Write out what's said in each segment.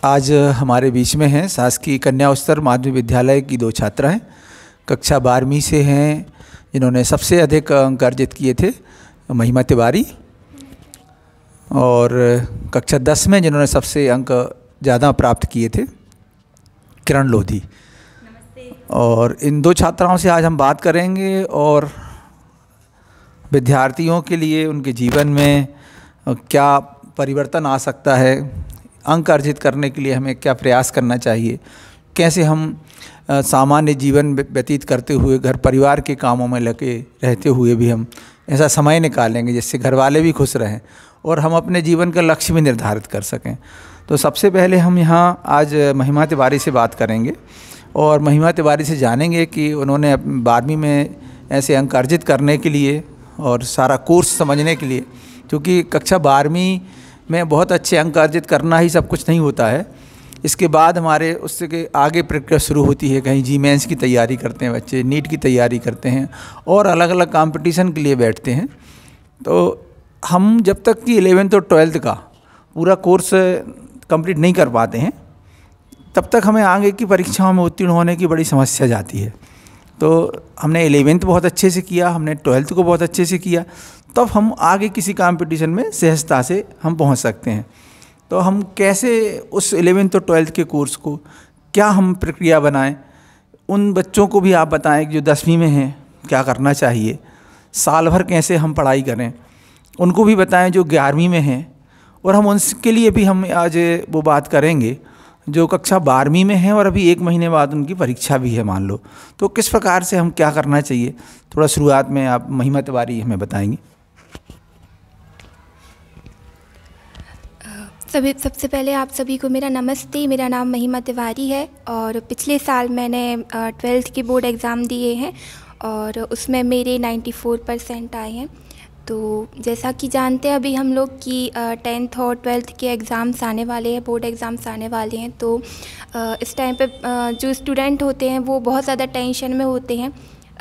आज हमारे बीच में हैं शासकीय कन्या उच्चतर माध्यमिक विद्यालय की दो छात्रा हैं। कक्षा 12वीं से हैं, जिन्होंने सबसे अधिक अंक अर्जित किए थे महिमा तिवारी, और कक्षा 10 में जिन्होंने सबसे अंक ज़्यादा प्राप्त किए थे किरण लोधी। और इन दो छात्राओं से आज हम बात करेंगे और विद्यार्थियों के लिए उनके जीवन में क्या परिवर्तन आ सकता है, अंक अर्जित करने के लिए हमें क्या प्रयास करना चाहिए, कैसे हम सामान्य जीवन व्यतीत करते हुए घर परिवार के कामों में लगे रहते हुए भी हम ऐसा समय निकालेंगे जिससे घर वाले भी खुश रहें और हम अपने जीवन का लक्ष्य भी निर्धारित कर सकें। तो सबसे पहले हम यहाँ आज महिमा तिवारी से बात करेंगे और महिमा तिवारी से जानेंगे कि उन्होंने 12वीं में ऐसे अंक अर्जित करने के लिए और सारा कोर्स समझने के लिए, क्योंकि कक्षा 12वीं में बहुत अच्छे अंक अर्जित करना ही सब कुछ नहीं होता है। इसके बाद हमारे उससे के आगे प्रक्रिया शुरू होती है। कहीं जी मेंस की तैयारी करते हैं बच्चे, नीट की तैयारी करते हैं और अलग अलग कंपटीशन के लिए बैठते हैं। तो हम जब तक कि 11th और 12th का पूरा कोर्स कंप्लीट नहीं कर पाते हैं तब तक हमें आगे की परीक्षाओं में उत्तीर्ण होने की बड़ी समस्या जाती है। तो हमने 11th बहुत अच्छे से किया, हमने 12th को बहुत अच्छे से किया, तब हम आगे किसी कंपटीशन में सहजता से हम पहुंच सकते हैं। तो हम कैसे उस 11th और 12th के कोर्स को क्या हम प्रक्रिया बनाएं, उन बच्चों को भी आप बताएं कि जो 10वीं में हैं क्या करना चाहिए, साल भर कैसे हम पढ़ाई करें, उनको भी बताएं जो 11वीं में हैं। और हम उनके लिए भी हम आज वो बात करेंगे जो कक्षा 12वीं में हैं और अभी 1 महीने बाद उनकी परीक्षा भी है मान लो, तो किस प्रकार से हम क्या करना चाहिए, थोड़ा शुरुआत में आप महिमा तिवारी हमें बताएंगी। सबसे पहले आप सभी को मेरा नमस्ते। मेरा नाम महिमा तिवारी है और पिछले साल मैंने 12th के बोर्ड एग्ज़ाम दिए हैं और उसमें मेरे 94% आए हैं। तो जैसा कि जानते हैं अभी हम लोग कि 10th और 12th के एग्ज़ाम्स आने वाले हैं, बोर्ड एग्ज़ाम्स आने वाले हैं। तो इस टाइम पे जो स्टूडेंट होते हैं वो बहुत ज़्यादा टेंशन में होते हैं,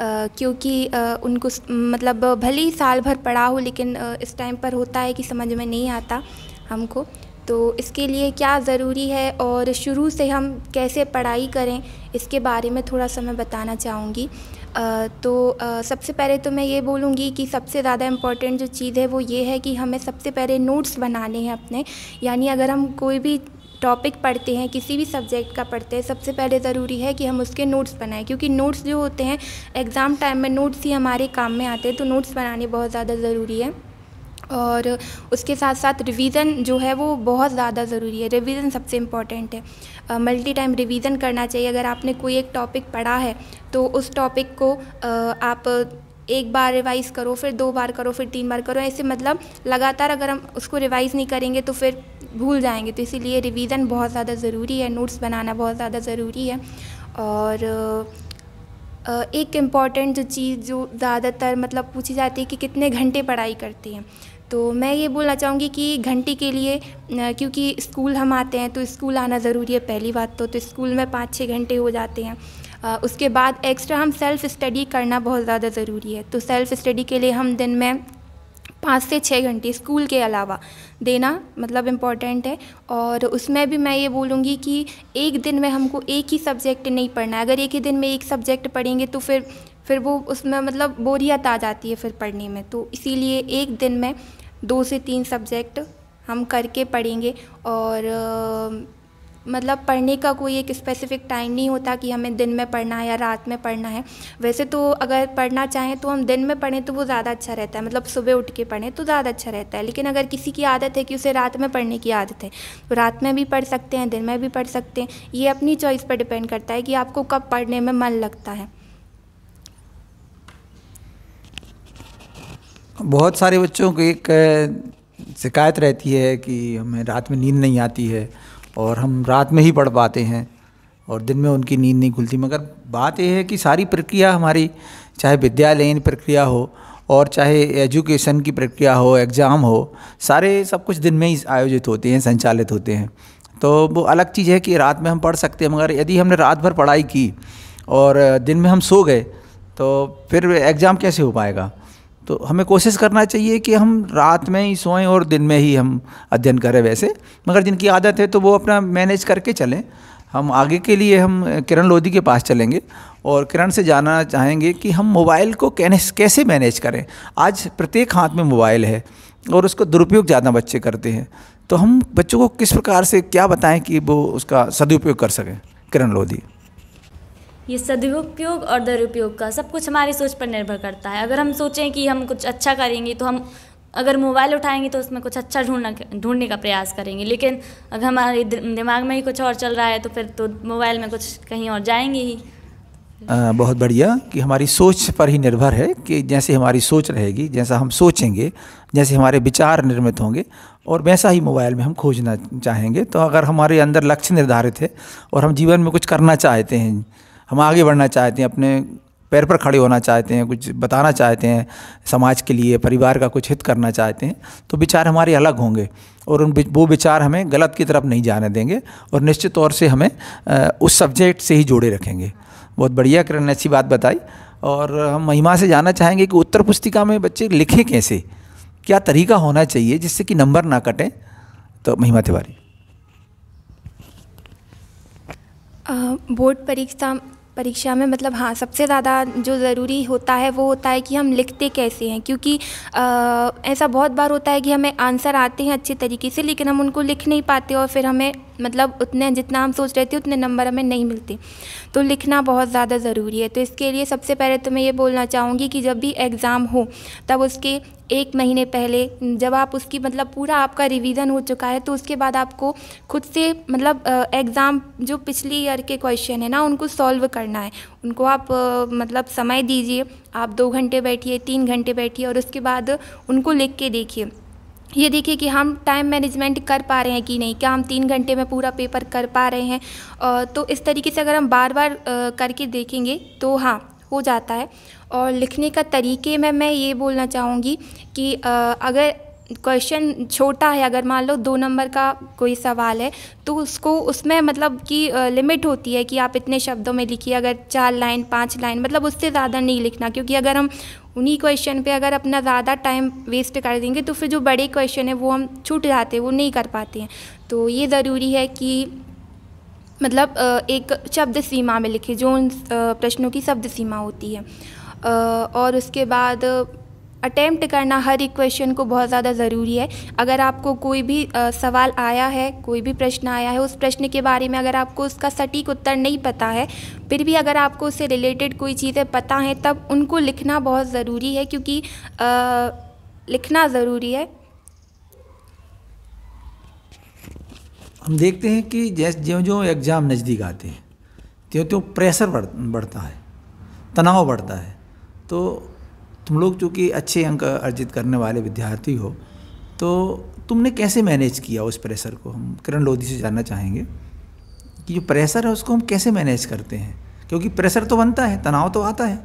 क्योंकि उनको मतलब भले ही साल भर पढ़ा हो लेकिन इस टाइम पर होता है कि समझ में नहीं आता हमको। तो इसके लिए क्या ज़रूरी है और शुरू से हम कैसे पढ़ाई करें इसके बारे में थोड़ा सा मैं बताना चाहूँगी। सबसे पहले तो मैं ये बोलूँगी कि सबसे ज़्यादा इम्पॉर्टेंट जो चीज़ है वो ये है कि हमें सबसे पहले नोट्स बनाने हैं अपने। यानी अगर हम कोई भी टॉपिक पढ़ते हैं, किसी भी सब्जेक्ट का पढ़ते हैं, सबसे पहले ज़रूरी है कि हम उसके नोट्स बनाएं, क्योंकि नोट्स जो होते हैं एग्ज़ाम टाइम में नोट्स ही हमारे काम में आते हैं। तो नोट्स बनाने बहुत ज़्यादा ज़रूरी है और उसके साथ साथ रिवीज़न जो है वो बहुत ज़्यादा ज़रूरी है। रिवीज़न सबसे इम्पॉर्टेंट है। मल्टी टाइम रिवीज़न करना चाहिए। अगर आपने कोई एक टॉपिक पढ़ा है तो उस टॉपिक को आप 1 बार रिवाइज़ करो, फिर 2 बार करो, फिर 3 बार करो। ऐसे मतलब लगातार अगर हम उसको रिवाइज़ नहीं करेंगे तो फिर भूल जाएंगे। तो इसीलिए रिवीज़न बहुत ज़्यादा ज़रूरी है, नोट्स बनाना बहुत ज़्यादा ज़रूरी है। और एक इम्पॉर्टेंट जो चीज़ जो ज़्यादातर मतलब पूछी जाती है कि कितने घंटे पढ़ाई करते हैं, तो मैं ये बोलना चाहूँगी कि घंटे के लिए, क्योंकि स्कूल हम आते हैं तो स्कूल आना ज़रूरी है पहली बात तो स्कूल में 5-6 घंटे हो जाते हैं। उसके बाद एक्स्ट्रा हम सेल्फ़ स्टडी करना बहुत ज़्यादा ज़रूरी है। तो सेल्फ़ स्टडी के लिए हम दिन में 5 से 6 घंटे स्कूल के अलावा देना मतलब इम्पॉर्टेंट है। और उसमें भी मैं ये बोलूँगी कि एक दिन में हमको एक ही सब्जेक्ट नहीं पढ़ना है। अगर एक ही दिन में एक सब्जेक्ट पढ़ेंगे तो फिर वो उसमें मतलब बोरियत आ जाती है फिर पढ़ने में। तो इसीलिए एक दिन में 2 से 3 सब्जेक्ट हम करके पढ़ेंगे। और मतलब पढ़ने का कोई एक स्पेसिफ़िक टाइम नहीं होता कि हमें दिन में पढ़ना है या रात में पढ़ना है। वैसे तो अगर पढ़ना चाहें तो हम दिन में पढ़ें तो वो ज़्यादा अच्छा रहता है, मतलब सुबह उठ के पढ़ें तो ज़्यादा अच्छा रहता है। लेकिन अगर किसी की आदत है कि उसे रात में पढ़ने की आदत है तो रात में भी पढ़ सकते हैं, दिन में भी पढ़ सकते हैं। ये अपनी चॉइस पर डिपेंड करता है कि आपको कब पढ़ने में मन लगता है। बहुत सारे बच्चों को एक शिकायत रहती है कि हमें रात में नींद नहीं आती है और हम रात में ही पढ़ पाते हैं और दिन में उनकी नींद नहीं खुलती। मगर बात यह है कि सारी प्रक्रिया हमारी, चाहे विद्यालयीन प्रक्रिया हो और चाहे एजुकेशन की प्रक्रिया हो, एग्ज़ाम हो, सारे सब कुछ दिन में ही आयोजित होते हैं, संचालित होते हैं। तो वो अलग चीज़ है कि रात में हम पढ़ सकते हैं, मगर यदि हमने रात भर पढ़ाई की और दिन में हम सो गए तो फिर एग्ज़ाम कैसे हो पाएगा। तो हमें कोशिश करना चाहिए कि हम रात में ही सोएं और दिन में ही हम अध्ययन करें वैसे, मगर जिनकी आदत है तो वो अपना मैनेज करके चलें। हम आगे के लिए हम किरण लोधी के पास चलेंगे और किरण से जानना चाहेंगे कि हम मोबाइल को कैसे मैनेज करें। आज प्रत्येक हाथ में मोबाइल है और उसका दुरुपयोग ज़्यादा बच्चे करते हैं, तो हम बच्चों को किस प्रकार से क्या बताएं कि वो उसका सदुपयोग कर सकें। किरण लोधी। ये सदुपयोग और दुरुपयोग का सब कुछ हमारी सोच पर निर्भर करता है। अगर हम सोचें कि हम कुछ अच्छा करेंगे तो हम अगर मोबाइल उठाएंगे तो उसमें कुछ अच्छा ढूंढने का प्रयास करेंगे, लेकिन अगर हमारे दिमाग में ही कुछ और चल रहा है तो फिर तो मोबाइल में कुछ कहीं और जाएंगे ही। बहुत बढ़िया कि हमारी सोच पर ही निर्भर है कि जैसे हमारी सोच रहेगी, जैसा हम सोचेंगे, जैसे हमारे विचार निर्मित होंगे और वैसा ही मोबाइल में हम खोजना चाहेंगे। तो अगर हमारे अंदर लक्ष्य निर्धारित है और हम जीवन में कुछ करना चाहते हैं, हम आगे बढ़ना चाहते हैं, अपने पैर पर खड़े होना चाहते हैं, कुछ बताना चाहते हैं समाज के लिए, परिवार का कुछ हित करना चाहते हैं, तो विचार हमारे अलग होंगे और वो विचार हमें गलत की तरफ नहीं जाने देंगे और निश्चित तौर से हमें उस सब्जेक्ट से ही जोड़े रखेंगे। बहुत बढ़िया किरण ने अच्छी बात बताई। और हम महिमा से जानना चाहेंगे कि उत्तर पुस्तिका में बच्चे लिखें कैसे, क्या तरीका होना चाहिए जिससे कि नंबर ना कटें। तो महिमा तिवारी। बोर्ड परीक्षा में मतलब हाँ, सबसे ज़्यादा जो ज़रूरी होता है वो होता है कि हम लिखते कैसे हैं, क्योंकि ऐसा बहुत बार होता है कि हमें आंसर आते हैं अच्छे तरीके से लेकिन हम उनको लिख नहीं पाते और फिर हमें मतलब उतने जितना हम सोच रहे थे उतने नंबर हमें नहीं मिलते। तो लिखना बहुत ज़्यादा ज़रूरी है। तो इसके लिए सबसे पहले तो मैं ये बोलना चाहूँगी कि जब भी एग्ज़ाम हो तब उसके 1 महीने पहले जब आप उसकी मतलब पूरा आपका रिवीजन हो चुका है तो उसके बाद आपको खुद से मतलब एग्ज़ाम जो पिछली ईयर के क्वेश्चन है ना उनको सॉल्व करना है। उनको आप मतलब समय दीजिए, आप 2 घंटे बैठिए, 3 घंटे बैठिए और उसके बाद उनको लिख के देखिए। ये देखिए कि हम टाइम मैनेजमेंट कर पा रहे हैं कि नहीं, क्या हम 3 घंटे में पूरा पेपर कर पा रहे हैं। तो इस तरीके से अगर हम बार बार करके देखेंगे तो हाँ हो जाता है। और लिखने का तरीके में मैं ये बोलना चाहूँगी कि अगर क्वेश्चन छोटा है, अगर मान लो 2 नंबर का कोई सवाल है तो उसको उसमें मतलब कि लिमिट होती है कि आप इतने शब्दों में लिखिए, अगर 4 लाइन 5 लाइन मतलब उससे ज़्यादा नहीं लिखना, क्योंकि अगर हम उन्हीं क्वेश्चन पे अगर अपना ज़्यादा टाइम वेस्ट कर देंगे तो फिर जो बड़े क्वेश्चन है वो हम छूट जाते हैं, वो नहीं कर पाते हैं। तो ये ज़रूरी है कि मतलब एक शब्द सीमा में लिखें, जो उन प्रश्नों की शब्द सीमा होती है। और उसके बाद अटेम्प्ट करना हर एक क्वेश्चन को बहुत ज़्यादा ज़रूरी है। अगर आपको कोई भी सवाल आया है, कोई भी प्रश्न आया है, उस प्रश्न के बारे में अगर आपको उसका सटीक उत्तर नहीं पता है, फिर भी अगर आपको उससे रिलेटेड कोई चीज़ें पता हैं तब उनको लिखना बहुत ज़रूरी है, क्योंकि लिखना ज़रूरी है। हम देखते हैं कि जैसे ज्यों ज्यों एग्ज़ाम नज़दीक आते हैं त्यों त्यों प्रेशर बढ़ता है, तनाव बढ़ता है। तो तुम लोग चूँकि अच्छे अंक अर्जित करने वाले विद्यार्थी हो, तो तुमने कैसे मैनेज किया उस प्रेशर को? हम किरण लोधी से जानना चाहेंगे कि जो प्रेशर है उसको हम कैसे मैनेज करते हैं, क्योंकि प्रेशर तो बनता है, तनाव तो आता है,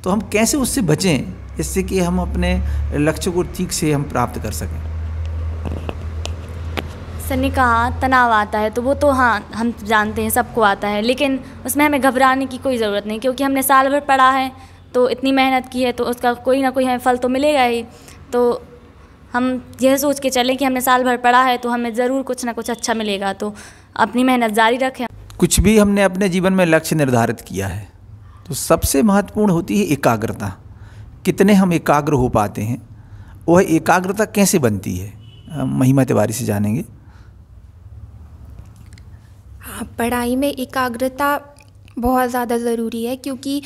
तो हम कैसे उससे बचें जिससे कि हम अपने लक्ष्य को ठीक से हम प्राप्त कर सकें। सर ने कहा तनाव आता है तो वो तो हाँ हम जानते हैं, सबको आता है, लेकिन उसमें हमें घबराने की कोई ज़रूरत नहीं, क्योंकि हमने साल भर पढ़ा है तो इतनी मेहनत की है तो उसका कोई ना कोई हमें फल तो मिलेगा ही। तो हम यह सोच के चलें कि हमने साल भर पढ़ा है तो हमें ज़रूर कुछ ना कुछ अच्छा मिलेगा, तो अपनी मेहनत जारी रखें। कुछ भी हमने अपने जीवन में लक्ष्य निर्धारित किया है तो सबसे महत्वपूर्ण होती है एकाग्रता। कितने हम एकाग्र हो पाते हैं, वह एकाग्रता कैसे बनती है, महिमा तिवारी से जानेंगे। हाँ, पढ़ाई में एकाग्रता बहुत ज़्यादा ज़रूरी है, क्योंकि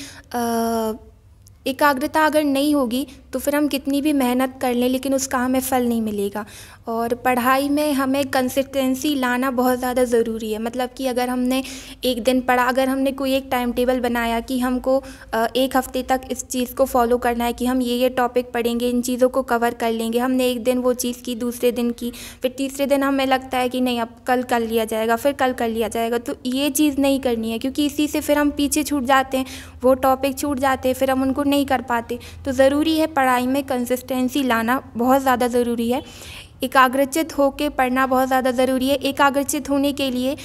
एकाग्रता अगर नहीं होगी तो फिर हम कितनी भी मेहनत कर लें लेकिन उसका हमें फल नहीं मिलेगा। और पढ़ाई में हमें कंसिस्टेंसी लाना बहुत ज़्यादा ज़रूरी है। मतलब कि अगर हमने एक दिन पढ़ा, अगर हमने कोई एक टाइम टेबल बनाया कि हमको 1 हफ़्ते तक इस चीज़ को फॉलो करना है कि हम ये टॉपिक पढ़ेंगे, इन चीज़ों को कवर कर लेंगे, हमने एक दिन वो चीज़ की, दूसरे दिन की, फिर तीसरे दिन हमें लगता है कि नहीं अब कल कर लिया जाएगा, फिर कल कर लिया जाएगा, तो ये चीज़ नहीं करनी है, क्योंकि इसी से फिर हम पीछे छूट जाते हैं, वो टॉपिक छूट जाते हैं, फिर हम उनको नहीं कर पाते। तो ज़रूरी है पढ़ाई में कंसिस्टेंसी लाना बहुत ज़्यादा ज़रूरी है। एकाग्रचित होकर पढ़ना बहुत ज़्यादा ज़रूरी है। एकाग्रचित होने के लिए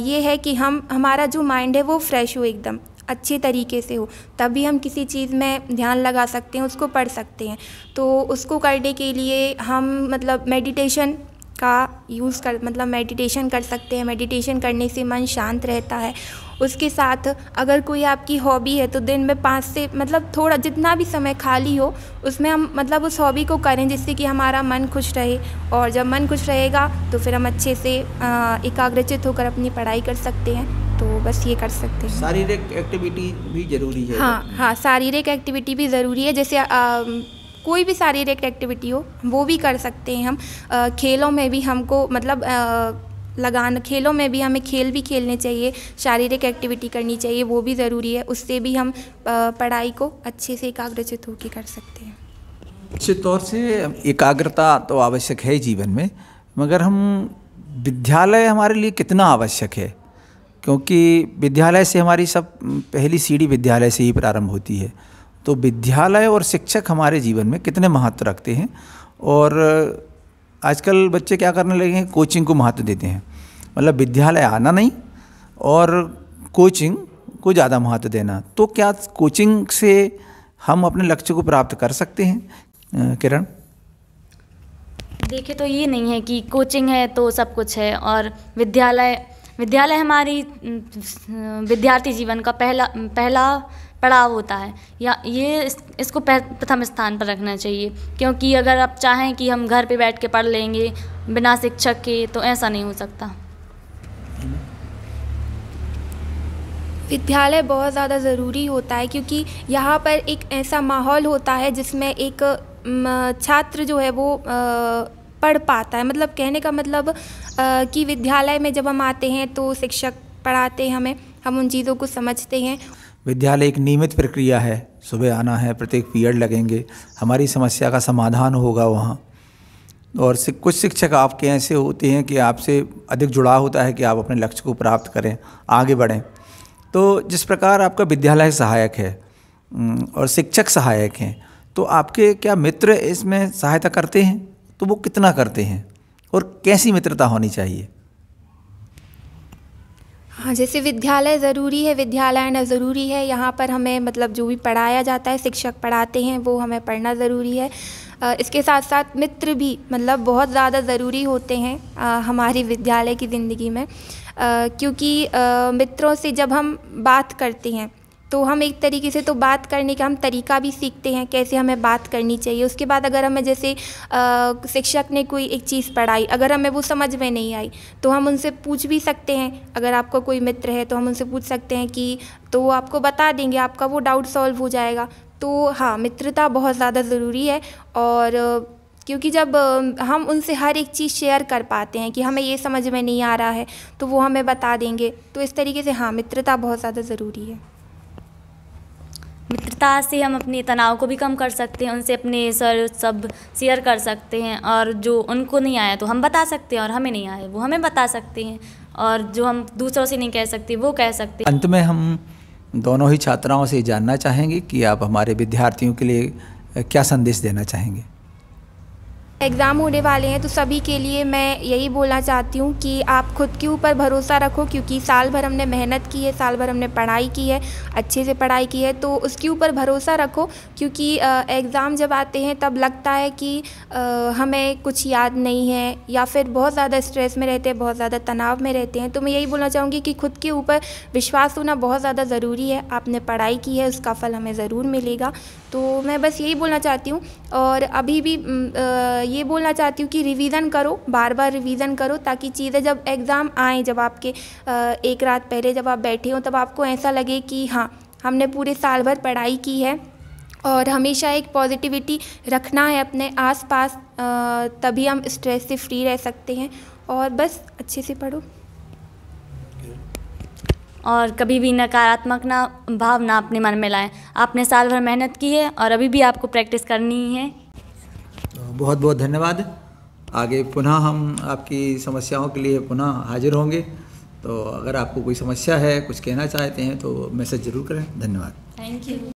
ये है कि हमारा जो माइंड है वो फ्रेश हो एकदम। अच्छे तरीके से हो, तभी हम किसी चीज़ में ध्यान लगा सकते हैं, उसको पढ़ सकते हैं। तो उसको करने के लिए हम मतलब मेडिटेशन का मेडिटेशन कर सकते हैं। मेडिटेशन करने से मन शांत रहता है। उसके साथ अगर कोई आपकी हॉबी है तो दिन में 5 से थोड़ा जितना भी समय खाली हो उसमें हम उस हॉबी को करें, जिससे कि हमारा मन खुश रहे। और जब मन खुश रहेगा तो फिर हम अच्छे से एकाग्रचित होकर अपनी पढ़ाई कर सकते हैं। तो बस ये कर सकते हैं। शारीरिक एक्टिविटी भी ज़रूरी है। हाँ, शारीरिक एक्टिविटी भी ज़रूरी है। जैसे कोई भी शारीरिक एक्टिविटी हो वो भी कर सकते हैं हम। खेलों में भी हमको खेलों में भी हमें खेल भी खेलने चाहिए, शारीरिक एक्टिविटी करनी चाहिए, वो भी ज़रूरी है। उससे भी हम पढ़ाई को अच्छे से एकाग्रचित होकर कर सकते हैं। निश्चित तौर से एकाग्रता तो आवश्यक है जीवन में, मगर हम विद्यालय हमारे लिए कितना आवश्यक है? क्योंकि विद्यालय से हमारी सब पहली सीढ़ी विद्यालय से ही प्रारंभ होती है। तो विद्यालय और शिक्षक हमारे जीवन में कितने महत्व रखते हैं? और आजकल बच्चे क्या करने लगे हैं, कोचिंग को महत्व देते हैं। मतलब विद्यालय आना नहीं और कोचिंग को ज़्यादा महत्व देना। तो क्या कोचिंग से हम अपने लक्ष्य को प्राप्त कर सकते हैं? किरण, देखिए तो ये नहीं है कि कोचिंग है तो सब कुछ है, और विद्यालय हमारी विद्यार्थी जीवन का पहला पड़ाव होता है, या इसको प्रथम स्थान पर रखना चाहिए। क्योंकि अगर आप चाहें कि हम घर पे बैठ के पढ़ लेंगे बिना शिक्षक के, तो ऐसा नहीं हो सकता। विद्यालय बहुत ज़्यादा ज़रूरी होता है, क्योंकि यहाँ पर एक ऐसा माहौल होता है जिसमें एक छात्र जो है वो पढ़ पाता है। कहने का कि विद्यालय में जब हम आते हैं तो शिक्षक पढ़ाते हैं हमें, हम उन चीज़ों को समझते हैं। विद्यालय एक नियमित प्रक्रिया है। सुबह आना है, प्रत्येक पीरियड लगेंगे, हमारी समस्या का समाधान होगा वहाँ। और कुछ शिक्षक आपके ऐसे होते हैं कि आपसे अधिक जुड़ाव होता है कि आप अपने लक्ष्य को प्राप्त करें, आगे बढ़ें। तो जिस प्रकार आपका विद्यालय सहायक है और शिक्षक सहायक हैं, तो आपके क्या मित्र इसमें सहायता करते हैं? तो वो कितना करते हैं और कैसी मित्रता होनी चाहिए? हाँ, जैसे विद्यालय ज़रूरी है, विद्यालय आना ज़रूरी है। यहाँ पर हमें जो भी पढ़ाया जाता है, शिक्षक पढ़ाते हैं, वो हमें पढ़ना ज़रूरी है। इसके साथ साथ मित्र भी बहुत ज़्यादा ज़रूरी होते हैं हमारी विद्यालय की ज़िंदगी में। क्योंकि मित्रों से जब हम बात करते हैं तो हम एक तरीके से तो बात करने का हम तरीका भी सीखते हैं, कैसे हमें बात करनी चाहिए। उसके बाद अगर हमें जैसे शिक्षक ने कोई एक चीज़ पढ़ाई, अगर हमें वो समझ में नहीं आई तो हम उनसे पूछ भी सकते हैं। अगर आपका कोई मित्र है तो हम उनसे पूछ सकते हैं कि तो वो आपको बता देंगे, आपका वो डाउट सॉल्व हो जाएगा। तो हाँ, मित्रता बहुत ज़्यादा ज़रूरी है। और क्योंकि जब हम उनसे हर एक चीज़ शेयर कर पाते हैं कि हमें ये समझ में नहीं आ रहा है तो वो हमें बता देंगे। तो इस तरीके से हाँ, मित्रता बहुत ज़्यादा ज़रूरी है। मित्रता से हम अपने तनाव को भी कम कर सकते हैं, उनसे अपने सब शेयर कर सकते हैं। और जो उनको नहीं आया तो हम बता सकते हैं, और हमें नहीं आया वो हमें बता सकते हैं। और जो हम दूसरों से नहीं कह सकते वो कह सकते हैं। अंत में हम दोनों ही छात्राओं से जानना चाहेंगे कि आप हमारे विद्यार्थियों के लिए क्या संदेश देना चाहेंगे? एग्ज़ाम होने वाले हैं तो सभी के लिए मैं यही बोलना चाहती हूँ कि आप खुद के ऊपर भरोसा रखो। क्योंकि साल भर हमने मेहनत की है, साल भर हमने पढ़ाई की है, अच्छे से पढ़ाई की है, तो उसके ऊपर भरोसा रखो। क्योंकि एग्ज़ाम जब आते हैं तब लगता है कि हमें कुछ याद नहीं है, या फिर बहुत ज़्यादा स्ट्रेस में रहते हैं, बहुत ज़्यादा तनाव में रहते हैं। तो मैं यही बोलना चाहूँगी कि खुद के ऊपर विश्वास होना बहुत ज़्यादा ज़रूरी है। आपने पढ़ाई की है, उसका फल हमें ज़रूर मिलेगा। तो मैं बस यही बोलना चाहती हूँ। और अभी भी ये बोलना चाहती हूँ कि रिवीज़न करो, बार बार रिवीज़न करो, ताकि चीज़ें जब एग्ज़ाम आए, जब आपके एक रात पहले जब आप बैठे हो, तब आपको ऐसा लगे कि हाँ, हमने पूरे साल भर पढ़ाई की है। और हमेशा एक पॉजिटिविटी रखना है अपने आसपास, तभी हम स्ट्रेस से फ्री रह सकते हैं। और बस अच्छे से पढ़ो। और कभी भी नकारात्मक भावना अपने मन में लाएं। आपने साल भर मेहनत की है और अभी भी आपको प्रैक्टिस करनी ही है। बहुत बहुत धन्यवाद। आगे पुनः हम आपकी समस्याओं के लिए पुनः हाजिर होंगे। तो अगर आपको कोई समस्या है, कुछ कहना चाहते हैं तो मैसेज ज़रूर करें। धन्यवाद। Thank you.